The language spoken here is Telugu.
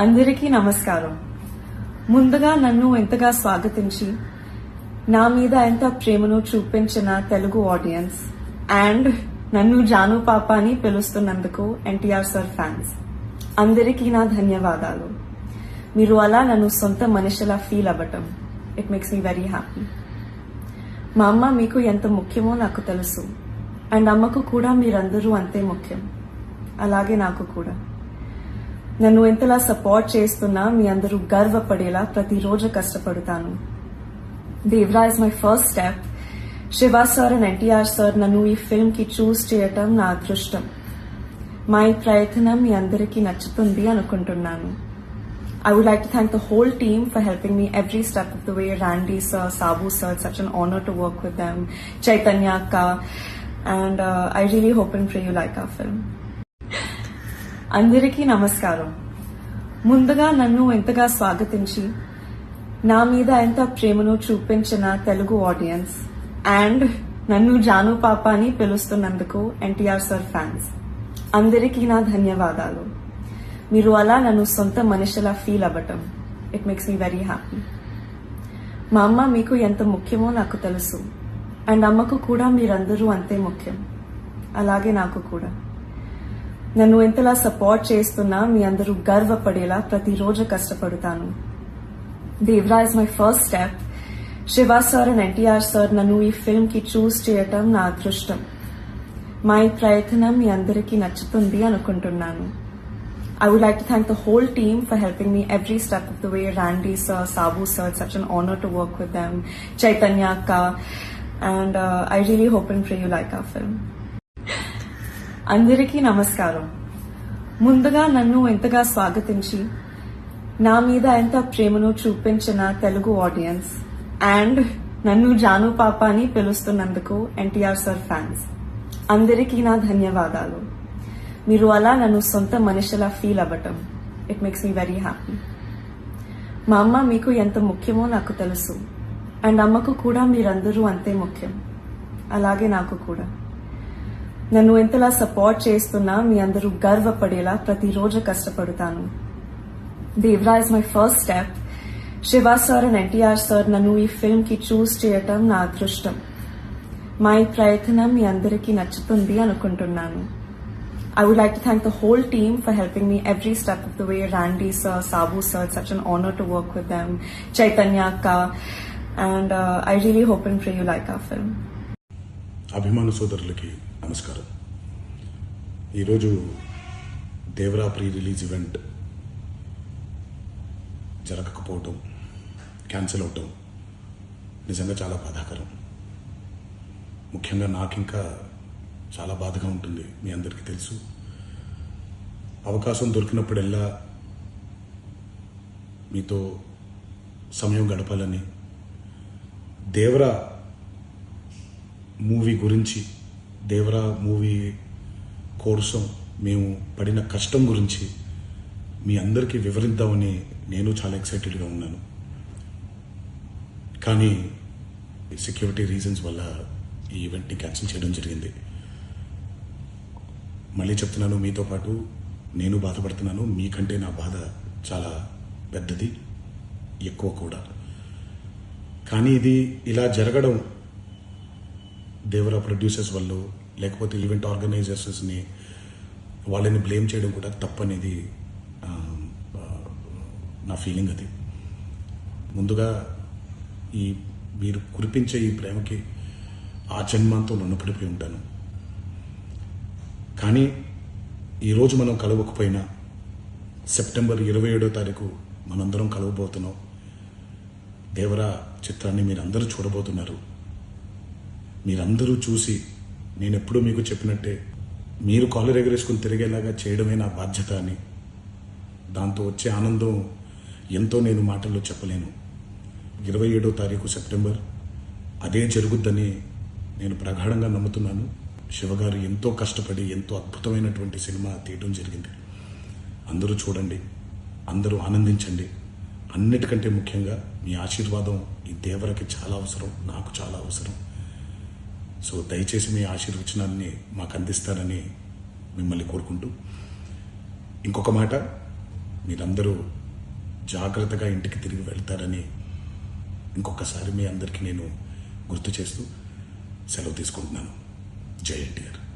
అందరికీ నమస్కారం. ముందుగా నన్ను ఎంతగా స్వాగతించి నా మీద ఎంత ప్రేమను చూపించిన తెలుగు ఆడియన్స్ అండ్ నన్ను జాను పాప అని పిలుస్తున్నందుకు ఎన్టీఆర్ సార్ ఫ్యాన్స్ అందరికీ నా ధన్యవాదాలు. మీరు అలా నన్ను సొంత మనిషిలా ఫీల్ అవ్వటం it makes me very happy. మా అమ్మ మీకు ఎంత ముఖ్యమో నాకు తెలుసు అండ్ అమ్మకు కూడా మీరందరూ అంతే ముఖ్యం, అలాగే నాకు కూడా. నన్ను ఎంతలా సపోర్ట్ చేస్తున్నా మీ అందరూ గర్వపడేలా ప్రతిరోజు కష్టపడతాను. Devara is my first step. Shiva sir and NTR sir నన్ను ఈ ఫిల్మ్ కి చూస్ చేయటం నా అదృష్టం. మా ఈ ప్రయత్నం మీ అందరికీ నచ్చుతుంది అనుకుంటున్నాను. I would like to thank the whole team for helping me every step of the way. Randy sir, Sabu sir, it's such an honor to work with them. Chaitanya Akka, and I really hope and pray you like our film. అందరికీ నమస్కారం. ముందుగా నన్ను ఎంతగా స్వాగతించి నా మీద ఎంత ప్రేమను చూపించిన తెలుగు ఆడియన్స్ అండ్ నన్ను జాను పాప అని పిలుస్తున్నందుకు ఎన్టీఆర్ సార్ ఫ్యాన్స్ అందరికీ నా ధన్యవాదాలు. మీరు అలా నన్ను సొంత మనిషిలా ఫీల్ అవ్వటం it makes me very happy. మా అమ్మ మీకు ఎంత ముఖ్యమో నాకు తెలుసు అండ్ అమ్మకు కూడా మీరందరూ అంతే ముఖ్యం, అలాగే నాకు కూడా. నన్ను ఎంతలా సపోర్ట్ చేస్తున్నా మీ అందరూ గర్వపడేలా ప్రతిరోజు కష్టపడతాను. Devara is my first step. Shiva sir and NTR sir నన్ను ఈ ఫిల్మ్ కి చూస్ చేయటం నా అదృష్టం. మా ఈ ప్రయత్నం మీ అందరికీ నచ్చుతుంది అనుకుంటున్నాను. I would like to thank the whole team for helping me every step of the way. Randy sir, Sabu sir, it's such an honor to work with them. Chaitanya Akka, and I really hope and pray you like our film. అందరికీ నమస్కారం. ముందుగా నన్ను ఎంతగా స్వాగతించి నా మీద ఎంత ప్రేమను చూపించిన తెలుగు ఆడియన్స్ అండ్ నన్ను జాను పాప అని పిలుస్తున్నందుకు ఎన్టీఆర్ సార్ ఫ్యాన్స్ అందరికీ నా ధన్యవాదాలు. మీరు అలా నన్ను సొంత మనిషిలా ఫీల్ అవ్వటం it makes me very happy. మా అమ్మ మీకు ఎంత ముఖ్యమో నాకు తెలుసు అండ్ అమ్మకు కూడా మీరందరూ అంతే ముఖ్యం, అలాగే నాకు కూడా. నన్ను ఎంతలా సపోర్ట్ చేస్తున్నా మీ అందరూ గర్వపడేలా ప్రతిరోజు కష్టపడతాను. Devara is my first step. Shiva sir and NTR sir నన్ను ఈ ఫిల్మ్ కి చూస్ చేయటం నా అదృష్టం. మా ఈ ప్రయత్నం మీ అందరికీ నచ్చుతుంది అనుకుంటున్నాను. I would like to thank the whole team for helping me every step of the way. Randy sir, Sabu sir, it's such an honor to work with them. Chaitanya Akka, and I really hope and pray you like our film. అభిమాన సోదరులకి నమస్కారం. ఈరోజు దేవరా ప్రీ రిలీజ్ ఈవెంట్ జరగకపోవటం, క్యాన్సిల్ అవటం నిజంగా చాలా బాధాకరం. ముఖ్యంగా నాకు ఇంకా చాలా బాధగా ఉంటుంది, మీ అందరికీ తెలుసు. అవకాశం దొరికినప్పుడల్లా మీతో సమయం గడపాలని, దేవరా మూవీ గురించి, దేవరా మూవీ కోసం మేము పడిన కష్టం గురించి మీ అందరికీ వివరిద్దామని నేను చాలా ఎక్సైటెడ్గా ఉన్నాను. కానీ సెక్యూరిటీ రీజన్స్ వల్ల ఈ ఈవెంట్ని క్యాన్సిల్ చేయడం జరిగింది. మళ్ళీ చెప్తున్నాను, మీతో పాటు నేను బాధపడుతున్నాను. మీకంటే నా బాధ చాలా పెద్దది, ఎక్కువ కూడా. కానీ ఇది ఇలా జరగడం దేవరా ప్రొడ్యూసర్స్ వల్ల, లేకపోతే ఈవెంట్ ఆర్గనైజర్స్ని వాళ్ళని బ్లేమ్ చేయడం కూడా తప్పనేది నా ఫీలింగ్. అది ముందుగా ఈ మీరు కురిపించే ఈ ప్రేమకి ఆ జన్మంతో రుణపడిపోయి ఉంటాను. కానీ ఈరోజు మనం కలవకపోయినా సెప్టెంబర్ 27వ తారీఖు మనందరం కలవబోతున్నాం. దేవరా చిత్రాన్ని మీరందరూ చూడబోతున్నారు. మీరందరూ చూసి, నేను ఎప్పుడూ మీకు చెప్పినట్టే, మీరు కాలర్ ఎగరేసుకుని తిరిగేలాగా చేయడమే నా బాధ్యత అని, దాంతో వచ్చే ఆనందం ఎంతో నేను మాటల్లో చెప్పలేను. 27వ తారీఖు సెప్టెంబర్ అదే జరుగుద్దని నేను ప్రగాఢంగా నమ్ముతున్నాను. శివగారు ఎంతో కష్టపడి ఎంతో అద్భుతమైనటువంటి సినిమా తీయడం జరిగింది. అందరూ చూడండి, అందరూ ఆనందించండి. అన్నిటికంటే ముఖ్యంగా మీ ఆశీర్వాదం ఈ దేవరకి చాలా అవసరం, నాకు చాలా అవసరం. సో దయచేసి మీ మీరందరూ జాగ్రత్తగా ఇంటికి తిరిగి వెళ్తారని ఇంకొకసారి మీ అందరికీ నేను గుర్తు చేస్తూ సెలవు తీసుకుంటున్నాను. జై ఎన్టీఆర్.